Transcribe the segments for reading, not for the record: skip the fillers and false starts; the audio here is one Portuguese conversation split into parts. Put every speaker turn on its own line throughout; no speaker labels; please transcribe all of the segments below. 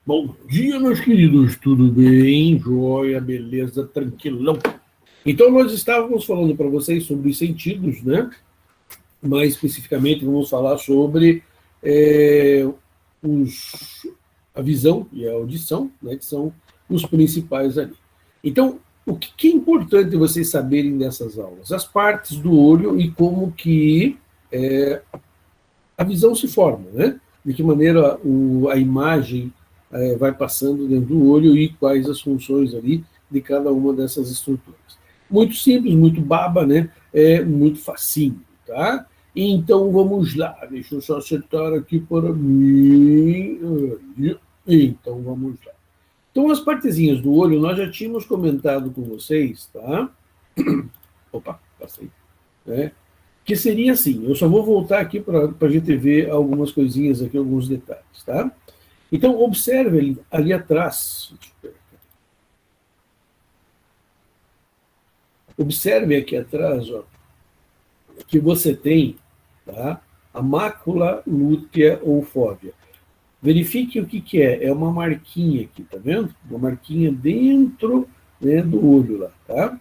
Bom dia, meus queridos, tudo bem? Joia, beleza, tranquilão. Então, nós estávamos falando para vocês sobre os sentidos, né? Mais especificamente, vamos falar sobre os, a visão e a audição, né? Que são os principais ali. Então, o que é importante vocês saberem dessas aulas? As partes do olho e como que a visão se forma, né? De que maneira a imagem vai passando dentro do olho e quais as funções ali de cada uma dessas estruturas. Muito simples, muito baba, né? É muito facinho, tá? Então vamos lá, deixa eu só acertar aqui para mim. Então vamos lá. Então as partezinhas do olho nós já tínhamos comentado com vocês, tá? Opa, passei. Né? Que seria assim, eu só vou voltar aqui para a gente ver algumas coisinhas aqui, alguns detalhes, tá? Então, observe ali atrás, observe aqui atrás, ó, que você tem, tá, a mácula lútea ou fóvea. Verifique o que é, é uma marquinha aqui, tá vendo? Uma marquinha dentro, né, do olho lá, tá?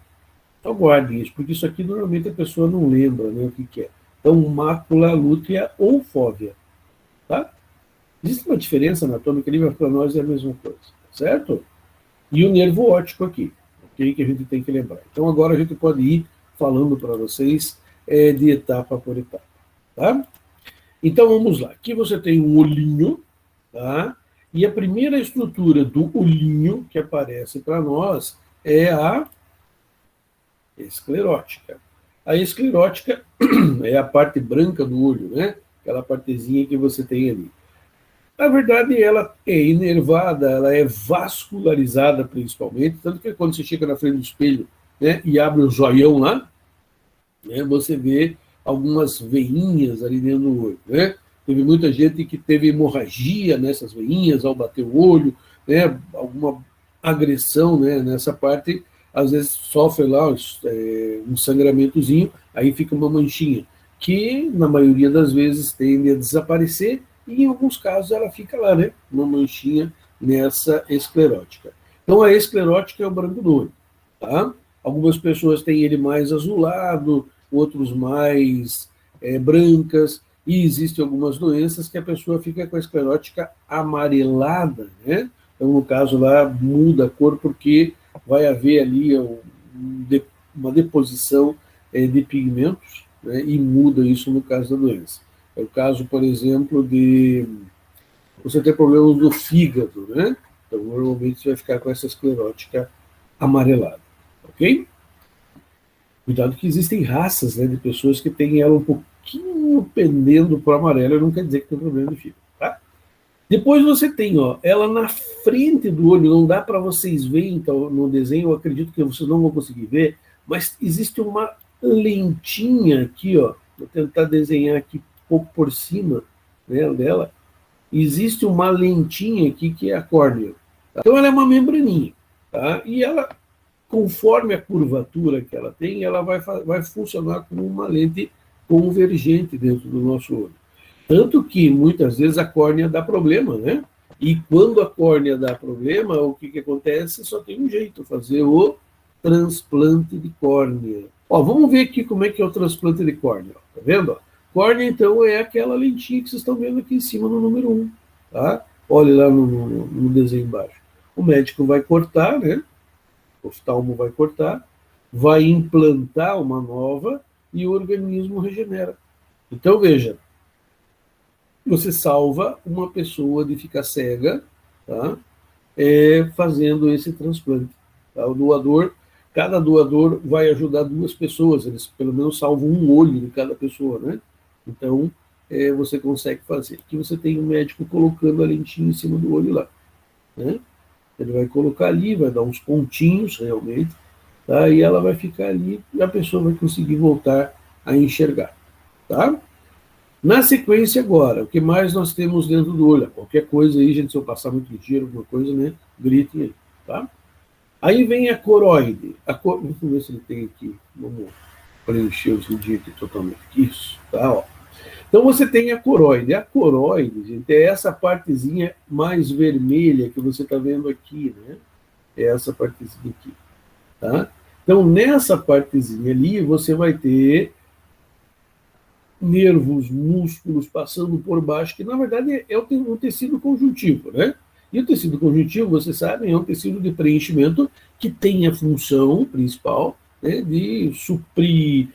Então guardem isso, porque isso aqui normalmente a pessoa não lembra, né, o que é. Então, mácula lútea ou fóvea, tá? Existe uma diferença anatômica ali, mas para nós é a mesma coisa, certo? E o nervo óptico aqui, ok? Que a gente tem que lembrar. Então agora a gente pode ir falando para vocês de etapa por etapa, tá? Então vamos lá. Aqui você tem um olhinho, tá? E a primeira estrutura do olhinho que aparece para nós é a esclerótica. A esclerótica é a parte branca do olho, né? Aquela partezinha que você tem ali. Na verdade, ela é inervada, ela é vascularizada principalmente, tanto que quando você chega na frente do espelho, né, e abre o zoião lá, né, você vê algumas veinhas ali dentro do olho. Né? Teve muita gente que teve hemorragia nessas veinhas ao bater o olho, né, alguma agressão, né, nessa parte, às vezes sofre lá um sangramentozinho, aí fica uma manchinha, que na maioria das vezes tende a desaparecer, e em alguns casos ela fica lá, né? Uma manchinha nessa esclerótica. Então a esclerótica é o branco do olho, tá? Algumas pessoas têm ele mais azulado, outros mais brancas, e existem algumas doenças que a pessoa fica com a esclerótica amarelada, né? Então, no caso lá, muda a cor porque vai haver ali uma deposição de pigmentos, né? E muda isso no caso da doença. É o caso, por exemplo, de você ter problemas do fígado, né? Então, normalmente você vai ficar com essa esclerótica amarelada, ok? Cuidado que existem raças, né, de pessoas que têm ela um pouquinho pendendo para o amarelo, não quer dizer que tem problema de fígado, tá? Depois você tem, ó, ela na frente do olho, não dá para vocês verem então, no desenho, eu acredito que vocês não vão conseguir ver, mas existe uma lentinha aqui, ó, vou tentar desenhar aqui um pouco por cima, né, dela, existe uma lentinha aqui que é a córnea. Tá? Então ela é uma membraninha, tá? E ela, conforme a curvatura que ela tem, ela vai funcionar como uma lente convergente dentro do nosso olho. Tanto que muitas vezes a córnea dá problema, né? E quando a córnea dá problema, o que acontece? Só tem um jeito, fazer o transplante de córnea. Ó, vamos ver aqui como é que é o transplante de córnea. Tá vendo? Córnea, então, é aquela lentinha que vocês estão vendo aqui em cima no número 1. Tá? Olhe lá no desenho embaixo. O médico vai cortar, né? O oftalmo vai cortar, vai implantar uma nova e o organismo regenera. Então, veja, você salva uma pessoa de ficar cega, tá? Fazendo esse transplante. Tá? O doador, cada doador vai ajudar 2 pessoas, eles pelo menos salvam um olho de cada pessoa, né? Então, você consegue fazer. Aqui você tem um médico colocando a lentinha em cima do olho lá, né? Ele vai colocar ali, vai dar uns pontinhos realmente, tá? E ela vai ficar ali e a pessoa vai conseguir voltar a enxergar, tá? Na sequência agora, o que mais nós temos dentro do olho? Qualquer coisa aí, gente, se eu passar muito ligeiro, alguma coisa, né? Gritem aí, tá? Aí vem a coroide. Vamos ver se ele tem aqui. Vamos preencher os lindinhos aqui totalmente. Isso, tá? Ó. Então você tem a coroide. A coroide, gente, é essa partezinha mais vermelha que você está vendo aqui, né? É essa partezinha aqui, tá? Então, nessa partezinha ali, você vai ter nervos, músculos passando por baixo, que na verdade é um tecido conjuntivo, né? E o tecido conjuntivo, vocês sabem, é um tecido de preenchimento que tem a função principal, né, de suprir,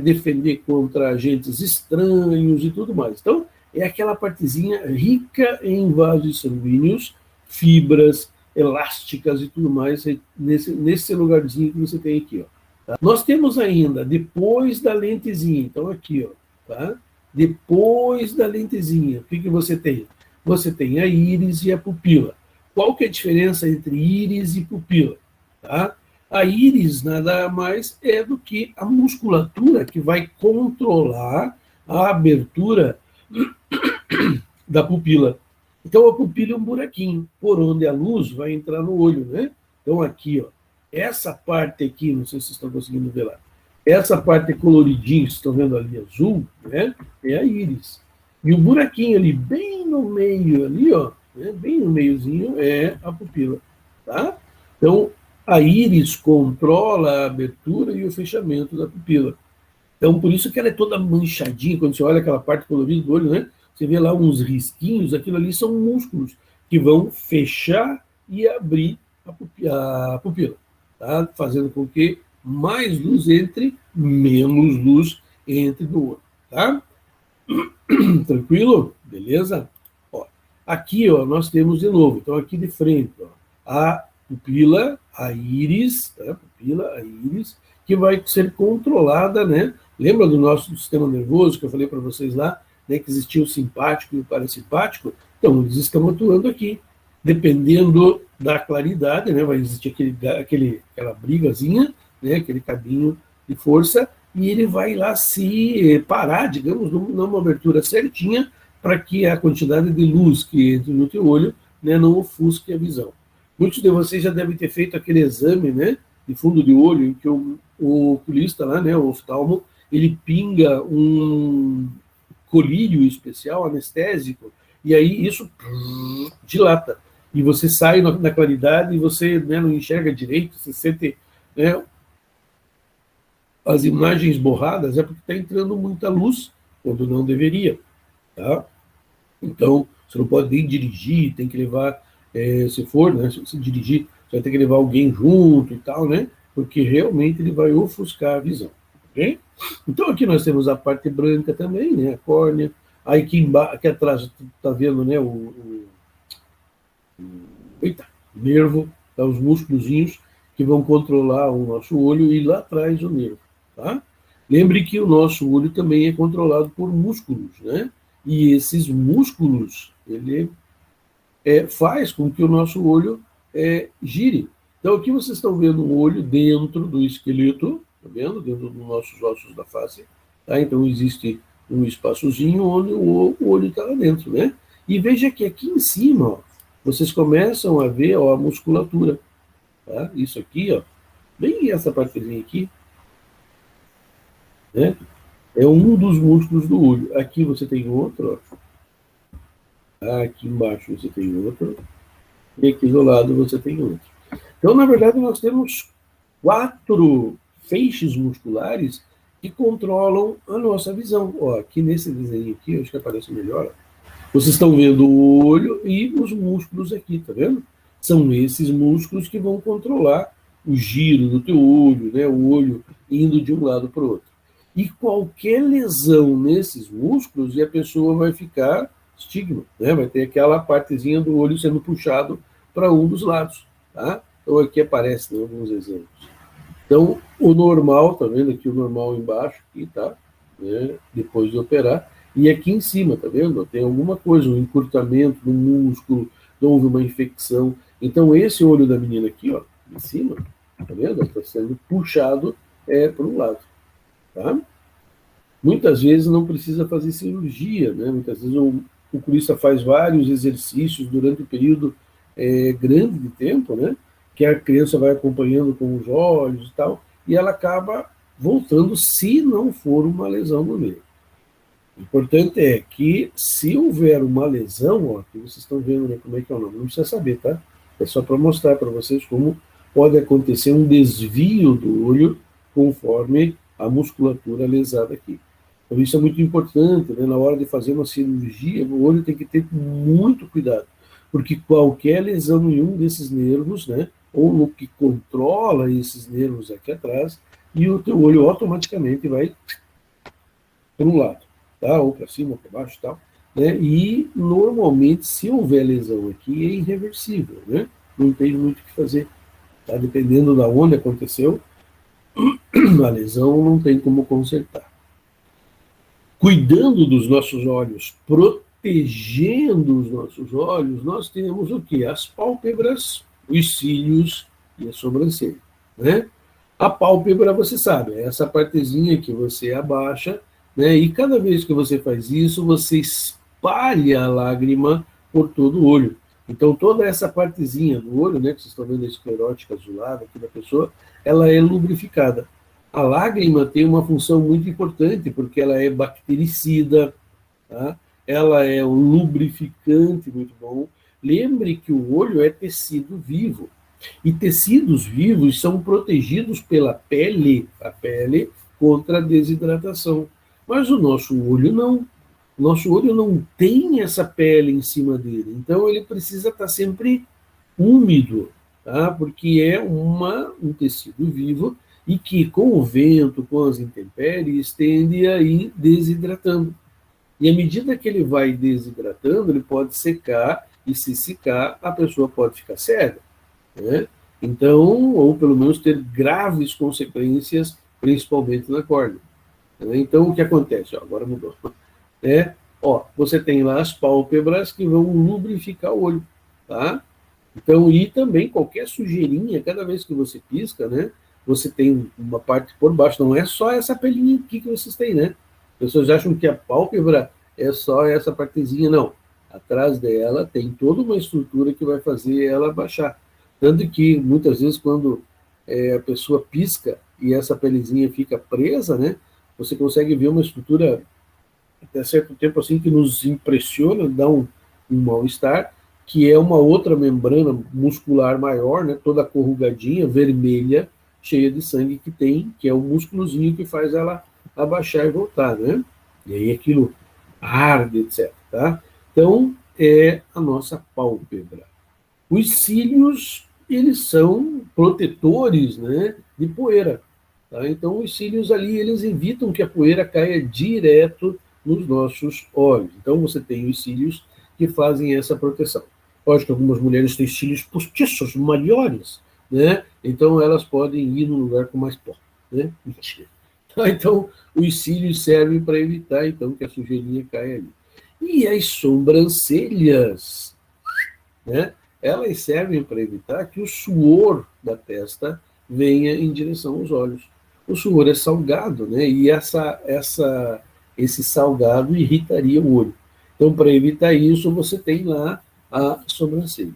defender contra agentes estranhos e tudo mais. Então, é aquela partezinha rica em vasos sanguíneos, fibras elásticas e tudo mais, nesse lugarzinho que você tem aqui, ó. Tá? Nós temos ainda, depois da lentezinha, então aqui, ó, tá? Depois da lentezinha, o que você tem? Você tem a íris e a pupila. Qual que é a diferença entre íris e pupila? Tá? A íris nada mais é do que a musculatura que vai controlar a abertura da pupila. Então a pupila é um buraquinho por onde a luz vai entrar no olho, né? Então aqui, ó, essa parte aqui, não sei se vocês estão conseguindo ver lá, essa parte coloridinha, vocês estão vendo ali azul, né? É a íris. E o buraquinho ali, bem no meio ali, ó, né? Bem no meiozinho, é a pupila, tá? Então, a íris controla a abertura e o fechamento da pupila. Então, por isso que ela é toda manchadinha, quando você olha aquela parte colorida do olho, né? Você vê lá uns risquinhos, aquilo ali são músculos que vão fechar e abrir a pupila, tá? Fazendo com que mais luz entre, menos luz entre no olho, tá? Tranquilo? Beleza? Ó, aqui, ó, nós temos de novo, então aqui de frente, ó, a pupila, a íris, tá? Pupila, a íris, que vai ser controlada, né? Lembra do nosso sistema nervoso que eu falei para vocês lá, né, que existia o simpático e o parasimpático? Então, eles estão atuando aqui. Dependendo da claridade, né, vai existir aquela brigazinha, né, aquele cabinho de força, e ele vai lá se parar, digamos, numa abertura certinha, para que a quantidade de luz que entra no teu olho, né, não ofusque a visão. Muitos de vocês já devem ter feito aquele exame, né, de fundo de olho, em que o oculista lá, né, o oftalmo, ele pinga um colírio especial, anestésico, e aí isso dilata. E você sai na claridade e você, né, não enxerga direito, você sente, né, as imagens borradas, é porque está entrando muita luz, quando não deveria. Tá? Então, você não pode nem dirigir, tem que levar, se for, né, se você dirigir, você vai ter que levar alguém junto e tal, né? Porque realmente ele vai ofuscar a visão. Okay? Então, aqui nós temos a parte branca também, né, a córnea. Aí aqui, aqui atrás, está vendo, né, eita, nervo, tá, os músculozinhos que vão controlar o nosso olho, e lá atrás o nervo. Tá? Lembre que o nosso olho também é controlado por músculos, né? E esses músculos, ele faz com que o nosso olho gire. Então aqui vocês estão vendo um olho dentro do esqueleto, tá vendo? Dentro dos nossos ossos da face. Tá? Então existe um espaçozinho onde o olho está lá dentro, né? E veja que aqui em cima, ó, vocês começam a ver, ó, a musculatura. Tá? Isso aqui, ó, bem essa partezinha aqui, né? É um dos músculos do olho. Aqui você tem outro, ó. Aqui embaixo você tem outro, e aqui do lado você tem outro. Então, na verdade, nós temos 4 feixes musculares que controlam a nossa visão. Ó, aqui nesse desenho aqui, acho que aparece melhor, ó. Vocês estão vendo o olho e os músculos aqui, tá vendo? São esses músculos que vão controlar o giro do teu olho, né? O olho indo de um lado para o outro. E qualquer lesão nesses músculos, e a pessoa vai ficar estigma, né? Vai ter aquela partezinha do olho sendo puxado para um dos lados, tá? Então aqui aparecem, né, alguns exemplos. Então, o normal, tá vendo aqui o normal embaixo, aqui, tá? Né? Depois de operar. E aqui em cima, tá vendo? Tem alguma coisa, um encurtamento do músculo, não houve uma infecção. Então, esse olho da menina aqui, ó, em cima, tá vendo? Está sendo puxado para um lado. Tá? Muitas vezes não precisa fazer cirurgia, né? Muitas vezes o oculista faz vários exercícios durante um período grande de tempo, né? Que a criança vai acompanhando com os olhos e tal, e ela acaba voltando se não for uma lesão no meio. O importante é que, se houver uma lesão, ó, que vocês estão vendo, né, como é que é o nome, não precisa saber, tá? É só para mostrar para vocês como pode acontecer um desvio do olho conforme a musculatura lesada aqui. Então, isso é muito importante, né? Na hora de fazer uma cirurgia, o olho tem que ter muito cuidado, porque qualquer lesão em um desses nervos, né, ou no que controla esses nervos aqui atrás, e o teu olho automaticamente vai para um lado, tá? Ou para cima, ou para baixo, tal, né? E normalmente, se houver lesão aqui, é irreversível, né? Não tem muito o que fazer, tá? Dependendo da onde aconteceu, a lesão não tem como consertar. Cuidando dos nossos olhos, protegendo os nossos olhos, nós temos o quê? As pálpebras, os cílios e a sobrancelha, né? A pálpebra, você sabe, é essa partezinha que você abaixa, né? E cada vez que você faz isso, você espalha a lágrima por todo o olho. Então, toda essa partezinha do olho, né, que vocês estão vendo a esclerótica azulada aqui da pessoa, ela é lubrificada. A lágrima tem uma função muito importante, porque ela é bactericida, tá? Ela é um lubrificante muito bom. Lembre que o olho é tecido vivo. E tecidos vivos são protegidos pela pele, a pele, contra a desidratação. Mas o nosso olho não. O nosso olho não tem essa pele em cima dele. Então ele precisa estar sempre úmido, tá? Porque é um tecido vivo e que, com o vento, com as intempéries, tende a ir desidratando. E à medida que ele vai desidratando, ele pode secar, e se secar, a pessoa pode ficar cega, né? Então, ou pelo menos ter graves consequências, principalmente na córnea, né? Então, o que acontece? Ó, agora mudou. É, ó, você tem lá as pálpebras que vão lubrificar o olho, tá? Então, e também qualquer sujeirinha, cada vez que você pisca, né, você tem uma parte por baixo, não é só essa pelinha aqui que vocês têm, né? As pessoas acham que a pálpebra é só essa partezinha, não. Atrás dela tem toda uma estrutura que vai fazer ela baixar. Tanto que, muitas vezes, quando a pessoa pisca e essa pelezinha fica presa, né, você consegue ver uma estrutura, até certo tempo, assim, que nos impressiona, dá um mal-estar, que é uma outra membrana muscular maior, né, toda corrugadinha, vermelha, cheia de sangue que tem, que é o músculozinho que faz ela abaixar e voltar, né? E aí aquilo arde, etc. Tá? Então, é a nossa pálpebra. Os cílios, eles são protetores, né, de poeira. Tá? Então, os cílios ali, eles evitam que a poeira caia direto nos nossos olhos. Então, você tem os cílios que fazem essa proteção. Lógico que algumas mulheres têm cílios postiços maiores, né? Então, elas podem ir num lugar com mais pó, né? Mentira. Então, os cílios servem para evitar, então, que a sujeirinha caia ali. E as sobrancelhas, né? Elas servem para evitar que o suor da testa venha em direção aos olhos. O suor é salgado, né? E esse salgado irritaria o olho. Então, para evitar isso, você tem lá a sobrancelha.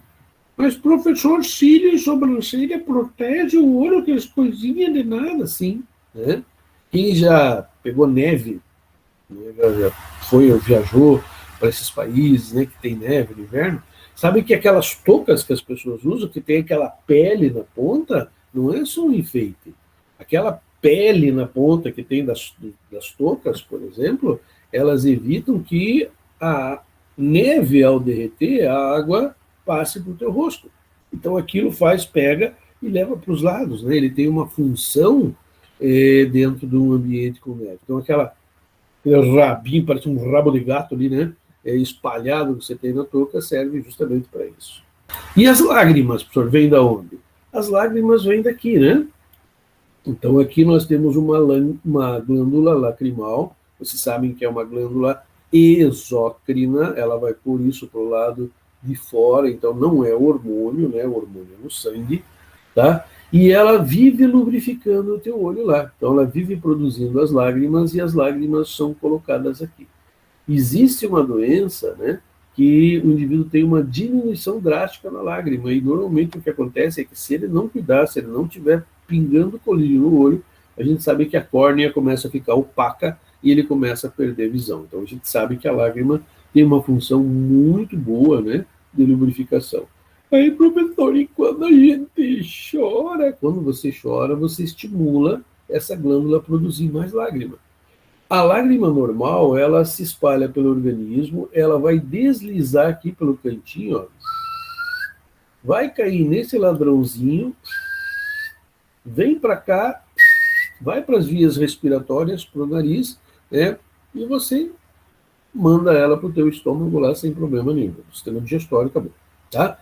Mas, professor, cílio e sobrancelha protege o olho, aquelas coisinhas de nada, sim. Né? Quem já pegou neve, né, já foi ou viajou para esses países, né, que tem neve no inverno, sabe que aquelas toucas que as pessoas usam, que tem aquela pele na ponta, não é só um enfeite. Aquela pele na ponta que tem das toucas, por exemplo, elas evitam que a neve, ao derreter, a água passe para o teu rosto. Então aquilo pega e leva para os lados, né? Ele tem uma função dentro de um ambiente com neve. Então aquele rabinho, parece um rabo de gato ali, né? Espalhado que você tem na touca, serve justamente para isso. E as lágrimas, professor, vêm da onde? As lágrimas vêm daqui, né? Então aqui nós temos uma glândula lacrimal, vocês sabem que é uma glândula exócrina, ela vai por isso para o lado de fora, então não é hormônio, né? O hormônio é no sangue, tá? E ela vive lubrificando o teu olho lá. Então ela vive produzindo as lágrimas e as lágrimas são colocadas aqui. Existe uma doença, né, que o indivíduo tem uma diminuição drástica na lágrima, e normalmente o que acontece é que se ele não cuidar, se ele não tiver pingando colírio no olho, a gente sabe que a córnea começa a ficar opaca e ele começa a perder visão. Então, a gente sabe que a lágrima tem uma função muito boa, né, de lubrificação. Aí, professor, e quando a gente chora? Quando você chora, você estimula essa glândula a produzir mais lágrima. A lágrima normal, ela se espalha pelo organismo, ela vai deslizar aqui pelo cantinho, ó, vai cair nesse ladrãozinho, vem para cá, vai para as vias respiratórias, para o nariz, né? E você manda ela para o teu estômago lá sem problema nenhum. O sistema digestório acabou, tá?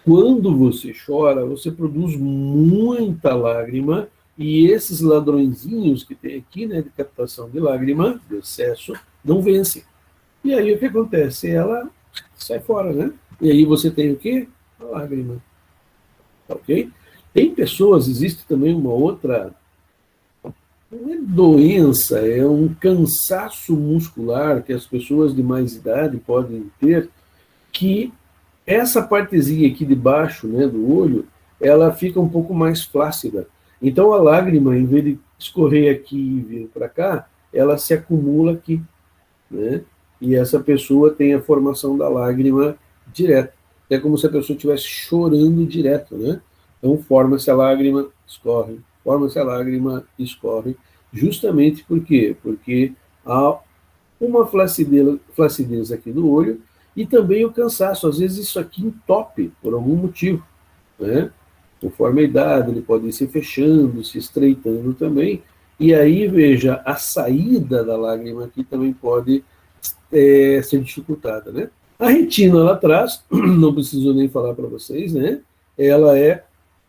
Quando você chora, você produz muita lágrima e esses ladrõezinhos que tem aqui, né, de captação de lágrima, de excesso, não vencem. E aí o que acontece? Ela sai fora, né? E aí você tem o quê? A lágrima. Ok? Tem pessoas, existe também uma outra, não é doença, é um cansaço muscular que as pessoas de mais idade podem ter, que essa partezinha aqui de baixo, né, do olho, ela fica um pouco mais flácida. Então a lágrima, em vez de escorrer aqui e vir para cá, ela se acumula aqui, né? E essa pessoa tem a formação da lágrima direto. É como se a pessoa estivesse chorando direto, né? Então forma-se a lágrima, escorre, forma-se a lágrima, escorre. Justamente por quê? Porque há uma flacidez aqui do olho e também o cansaço. Às vezes isso aqui entope por algum motivo, né? Conforme a idade, ele pode ir se fechando, se estreitando também. E aí, veja, a saída da lágrima aqui também pode ser dificultada, né? A retina lá atrás, não preciso nem falar para vocês, né? Ela é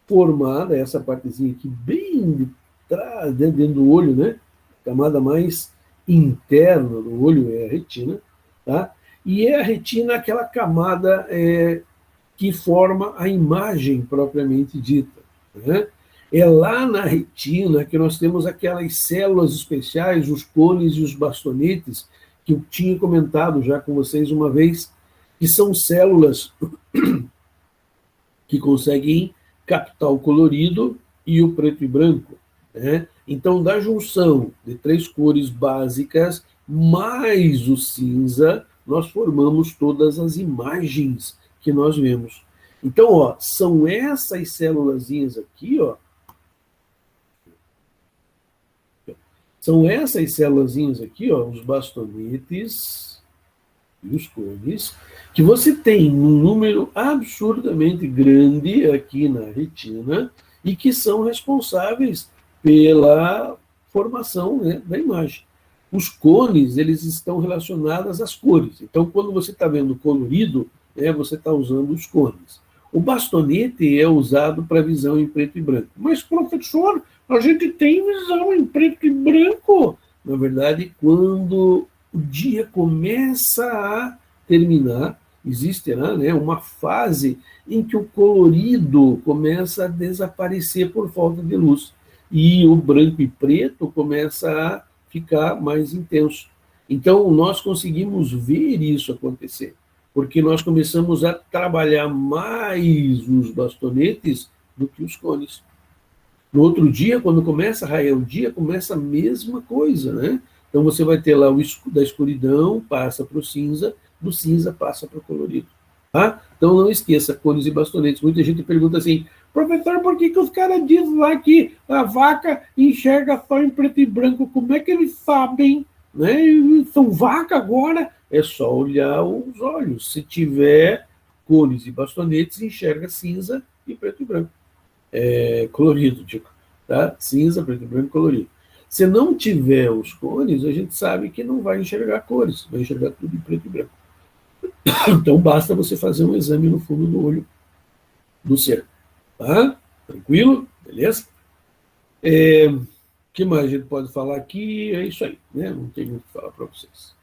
formada, essa partezinha aqui bem de trás, dentro do olho, né? A camada mais interna do olho é a retina, tá? E é a retina aquela camada que forma a imagem propriamente dita, né? É lá na retina que nós temos aquelas células especiais, os cones e os bastonetes, que eu tinha comentado já com vocês uma vez, que são células que conseguem captar o colorido e o preto e branco, né? Então, da junção de três cores básicas, mais o cinza, nós formamos todas as imagens que nós vemos. Então, ó, são essas célulazinhas aqui, ó, são essas célulazinhas aqui, ó, os bastonetes e os cones, que você tem um número absurdamente grande aqui na retina e que são responsáveis pela formação, né, da imagem. Os cones, eles estão relacionados às cores. Então, quando você está vendo colorido, né, você está usando os cones. O bastonete é usado para visão em preto e branco. Mas, professor, a gente tem visão em preto e branco. Na verdade, quando o dia começa a terminar, existe lá, né, uma fase em que o colorido começa a desaparecer por falta de luz. E o branco e preto começa a ficar mais intenso. Então, nós conseguimos ver isso acontecer, porque nós começamos a trabalhar mais os bastonetes do que os cones. No outro dia, quando começa a raiar o dia, começa a mesma coisa, né? Então você vai ter lá o da escuridão, passa para o cinza, do cinza passa para o colorido. Tá? Então não esqueça, cones e bastonetes. Muita gente pergunta assim, professor, por que os caras dizem lá que a vaca enxerga só em preto e branco? Como é que eles sabem? Né? São vaca agora? É só olhar os olhos. Se tiver cones e bastonetes, enxerga cinza e preto e branco. Colorido, digo. Tá? Cinza, preto e branco, colorido. Se não tiver os cones, a gente sabe que não vai enxergar cores, vai enxergar tudo em preto e branco. Então basta você fazer um exame no fundo do olho do ser. Tá? Tranquilo? Beleza? O que mais a gente pode falar aqui? É isso aí, né? Não tem muito o que falar para vocês.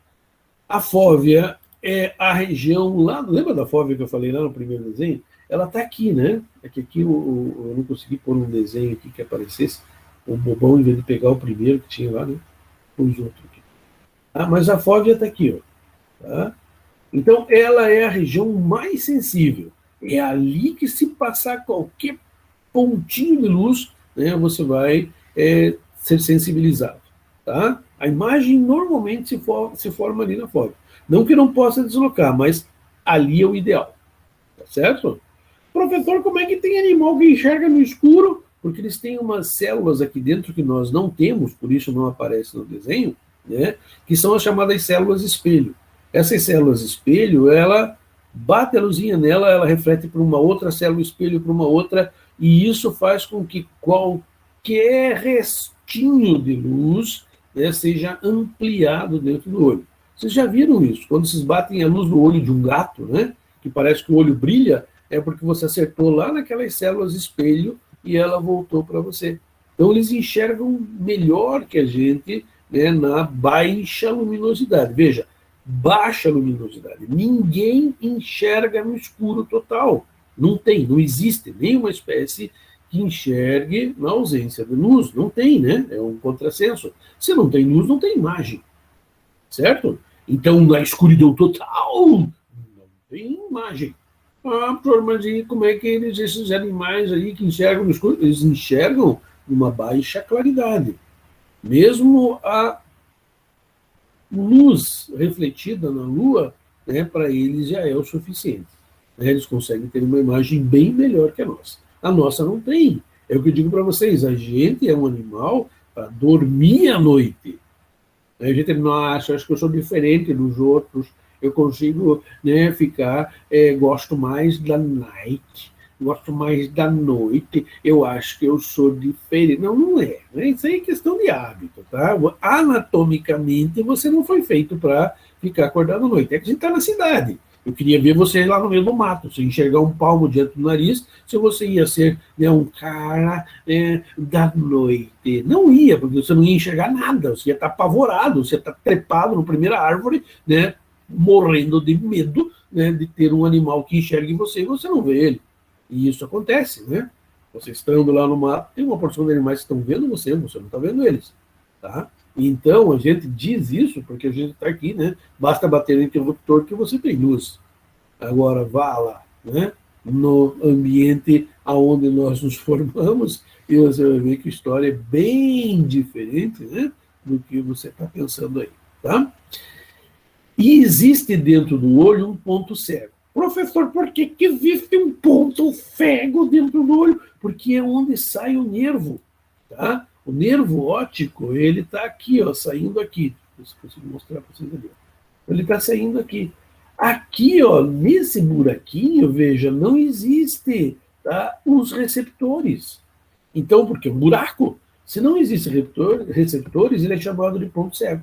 A fóvea é a região lá. Lembra da fóvea que eu falei lá no primeiro desenho? Ela está aqui, né? É que aqui eu não consegui pôr um desenho aqui que aparecesse. O bobão, em vez de pegar o primeiro que tinha lá, né? Pôs outro aqui. Mas a fóvea está aqui, ó. Tá? Então, ela é a região mais sensível. É ali que, se passar qualquer pontinho de luz, né, você vai ser sensibilizado. Tá? A imagem normalmente se forma ali na foto. Não que não possa deslocar, mas ali é o ideal. Tá certo? Professor, como é que tem animal que enxerga no escuro? Porque eles têm umas células aqui dentro que nós não temos, por isso não aparece no desenho, né? Que são as chamadas células espelho. Essas células espelho, ela bate a luzinha nela, ela reflete para uma outra célula espelho, para uma outra, e isso faz com que qualquer restinho de luz, né, seja ampliado dentro do olho. Vocês já viram isso? Quando vocês batem a luz no olho de um gato, né, que parece que o olho brilha, é porque você acertou lá naquelas células espelho e ela voltou para você. Então, eles enxergam melhor que a gente, né, na baixa luminosidade. Veja, baixa luminosidade. Ninguém enxerga no escuro total. Não existe nenhuma espécie que enxergue na ausência de luz. Não tem, né? É um contrassenso. Se não tem luz, não tem imagem. Certo? Então, na escuridão total, não tem imagem. Ah, professor, mas e como é que esses animais aí que enxergam no escuro, eles enxergam numa baixa claridade. Mesmo a luz refletida na Lua, né, para eles já é o suficiente. Né? Eles conseguem ter uma imagem bem melhor que a nossa. A nossa não tem. É o que eu digo para vocês, a gente é um animal para dormir à noite. A gente não acha, acho que eu sou diferente dos outros, eu consigo, né, ficar, gosto mais da night, gosto mais da noite, eu acho que eu sou diferente. Não, não é. Né? Isso aí é questão de hábito, tá? Anatomicamente, você não foi feito para ficar acordado à noite. É que a gente está na cidade. Eu queria ver você lá no meio do mato, se enxergar um palmo diante do nariz, se você ia ser, né, um cara, da noite. Não ia, porque você não ia enxergar nada, você ia estar apavorado, você ia estar trepado na primeira árvore, né, morrendo de medo, né, de ter um animal que enxergue você e você não vê ele. E isso acontece, né? Você estando lá no mato, tem uma porção de animais que estão vendo você não está vendo eles, tá? Então, a gente diz isso porque a gente está aqui, né? Basta bater no interruptor que você tem luz. Agora, vá lá, né? No ambiente aonde nós nos formamos e você vai ver que a história é bem diferente, né, do que você está pensando aí, tá? E existe dentro do olho um ponto cego. Professor, por que existe um ponto cego dentro do olho? Porque é onde sai o nervo, tá? O nervo óptico, ele está aqui, ó, saindo aqui. Se consigo mostrar para vocês ali. Ele está saindo aqui. Aqui, ó, nesse buraquinho, veja, não existe, tá, os receptores. Então, porque é um buraco. Se não existe receptores, ele é chamado de ponto cego,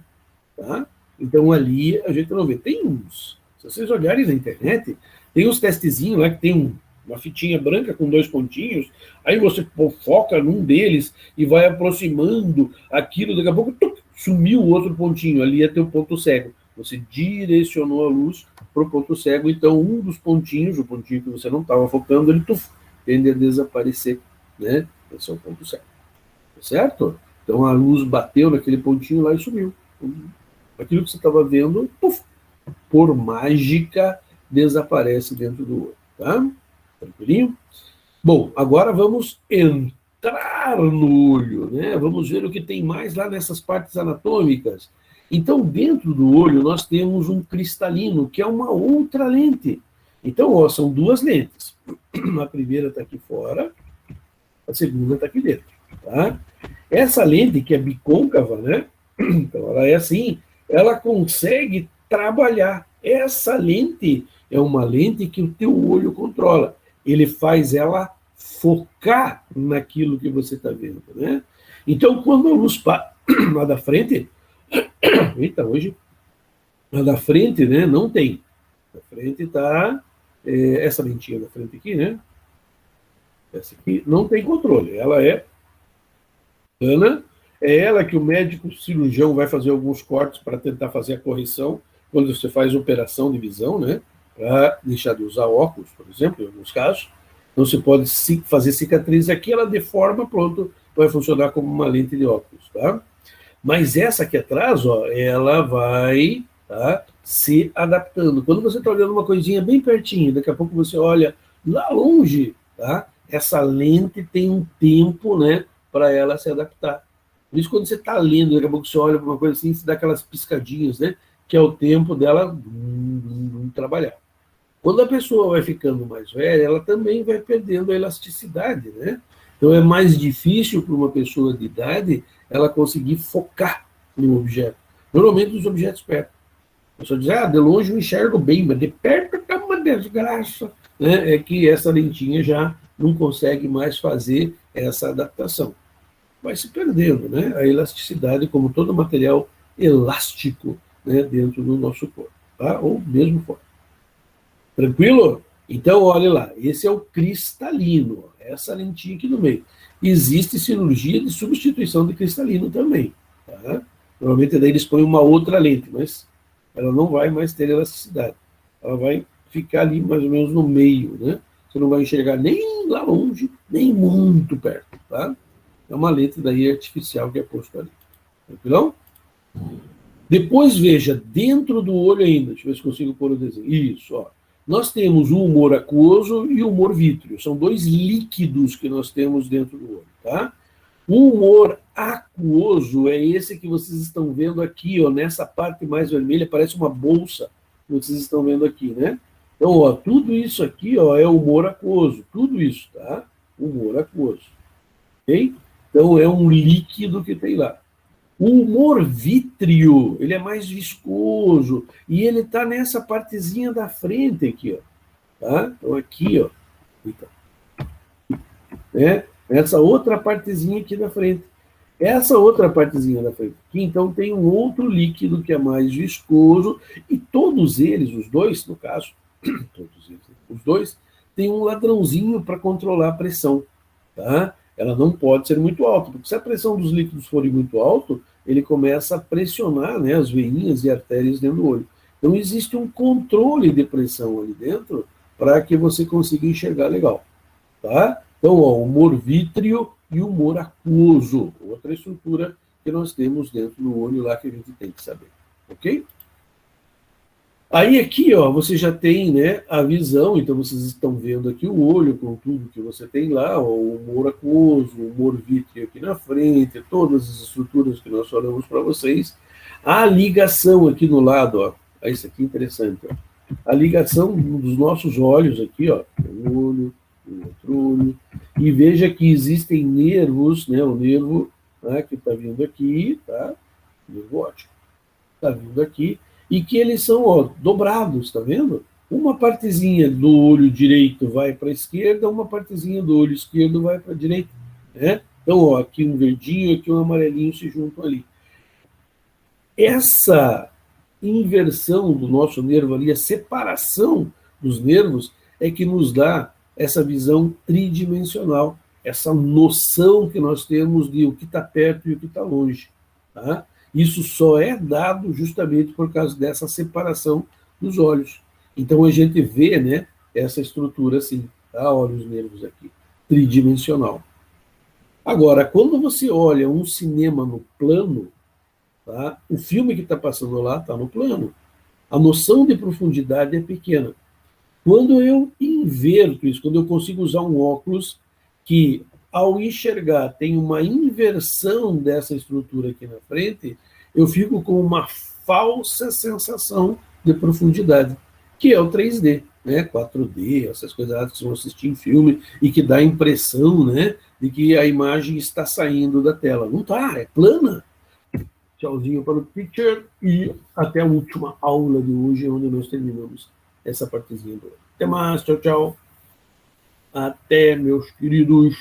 tá? Então, ali a gente não vê. Tem uns, se vocês olharem na internet, tem uns testezinhos lá que tem uma fitinha branca com 2 pontinhos, aí você foca num deles e vai aproximando aquilo, daqui a pouco sumiu o outro pontinho, ali é teu ponto cego. Você direcionou a luz para o ponto cego, então um dos pontinhos, o pontinho que você não estava focando, ele tende a desaparecer, né? Esse é o ponto cego, certo? Então a luz bateu naquele pontinho lá e sumiu. Aquilo que você estava vendo, por mágica, desaparece dentro do olho, tá? Tranquilinho? Bom, agora vamos entrar no olho, né? Vamos ver o que tem mais lá nessas partes anatômicas. Então, dentro do olho, nós temos um cristalino, que é uma outra lente. Então, ó, são 2 lentes. A primeira está aqui fora, a segunda está aqui dentro, tá? Essa lente, que é bicôncava, né? Então, ela é assim, ela consegue trabalhar. Essa lente é uma lente que o teu olho controla. Ele faz ela focar naquilo que você está vendo, né? Então, quando a luz lá da frente, eita, hoje, lá da frente, né, não tem. Da frente está essa lentinha da frente aqui, né? Essa aqui não tem controle. Ela é plana. É ela que o médico cirurgião vai fazer alguns cortes para tentar fazer a correção quando você faz operação de visão, né? Para deixar de usar óculos, por exemplo, em alguns casos. Não se pode fazer cicatriz aqui, ela deforma, pronto, vai funcionar como uma lente de óculos, tá? Mas essa aqui atrás, ó, ela vai, tá, se adaptando. Quando você está olhando uma coisinha bem pertinho, daqui a pouco você olha lá longe, tá? Essa lente tem um tempo, né, para ela se adaptar. Por isso, quando você está lendo, daqui a pouco você olha para uma coisa assim, você dá aquelas piscadinhas, né? Que é o tempo dela trabalhar. Quando a pessoa vai ficando mais velha, ela também vai perdendo a elasticidade, né? Então é mais difícil para uma pessoa de idade ela conseguir focar no objeto. Normalmente os objetos perto. A pessoa diz, de longe eu enxergo bem, mas de perto está uma desgraça. Né? É que essa lentinha já não consegue mais fazer essa adaptação. Vai se perdendo, né? A elasticidade, como todo material elástico, né, dentro do nosso corpo, tá? Ou mesmo fora. Tranquilo? Então, olha lá, esse é o cristalino, essa lentinha aqui no meio. Existe cirurgia de substituição de cristalino também, tá? Normalmente daí eles põem uma outra lente, mas ela não vai mais ter elasticidade. Ela vai ficar ali mais ou menos no meio, né? Você não vai enxergar nem lá longe, nem muito perto, tá? É uma lente daí artificial que é posto ali. Tranquilão? Depois veja, dentro do olho ainda, deixa eu ver se consigo pôr o desenho. Isso, ó. Nós temos o humor aquoso e o humor vítreo. São dois líquidos que nós temos dentro do olho, tá? O humor aquoso é esse que vocês estão vendo aqui, ó, nessa parte mais vermelha, parece uma bolsa que vocês estão vendo aqui, né? Então, ó, tudo isso aqui, ó, é humor aquoso, tudo isso, tá? Humor aquoso, ok? Então, é um líquido que tem lá. O humor vítreo, ele é mais viscoso e ele está nessa partezinha da frente aqui, ó. Tá? Então, aqui, ó. Né? Essa outra partezinha aqui da frente. Essa outra partezinha da frente aqui, então, tem um outro líquido que é mais viscoso e todos eles, os dois, no caso, todos eles, os dois, têm um ladrãozinho para controlar a pressão, tá? Ela não pode ser muito alta, porque se a pressão dos líquidos for muito alta, ele começa a pressionar, né, as veinhas e artérias dentro do olho. Então, existe um controle de pressão ali dentro para que você consiga enxergar legal. Tá? Então, ó, humor vítreo e humor aquoso, outra estrutura que nós temos dentro do olho lá que a gente tem que saber. Ok? Aí aqui, ó, você já tem, né, a visão, então vocês estão vendo aqui o olho com tudo que você tem lá, ó, o humor aquoso, o humor vítreo aqui na frente, todas as estruturas que nós falamos para vocês. A ligação aqui no lado, ó, isso aqui é interessante, ó. A ligação dos nossos olhos aqui, ó, um olho, outro olho, e veja que existem nervos, né, o nervo, né, que está vindo aqui, tá? Nervo óptico, está vindo aqui, e que eles são, ó, dobrados, tá vendo? Uma partezinha do olho direito vai para a esquerda, uma partezinha do olho esquerdo vai para a direita, né? Então, ó, aqui um verdinho, aqui um amarelinho se juntam ali. Essa inversão do nosso nervo ali, a separação dos nervos, é que nos dá essa visão tridimensional, essa noção que nós temos de o que está perto e o que está longe, tá? Isso só é dado justamente por causa dessa separação dos olhos. Então a gente vê, né, essa estrutura assim, tá? Olha os nervos aqui, tridimensional. Agora, quando você olha um cinema no plano, tá? O filme que está passando lá está no plano. A noção de profundidade é pequena. Quando eu inverto isso, quando eu consigo usar um óculos que, ao enxergar, tem uma inversão dessa estrutura aqui na frente, eu fico com uma falsa sensação de profundidade, que é o 3D, né? 4D, essas coisas que vocês vão assistir em filme e que dá a impressão, né, de que a imagem está saindo da tela. Não está, é plana. Tchauzinho para o picture e até a última aula de hoje, onde nós terminamos essa partezinha do. Até mais, tchau, tchau. Até, meus queridos.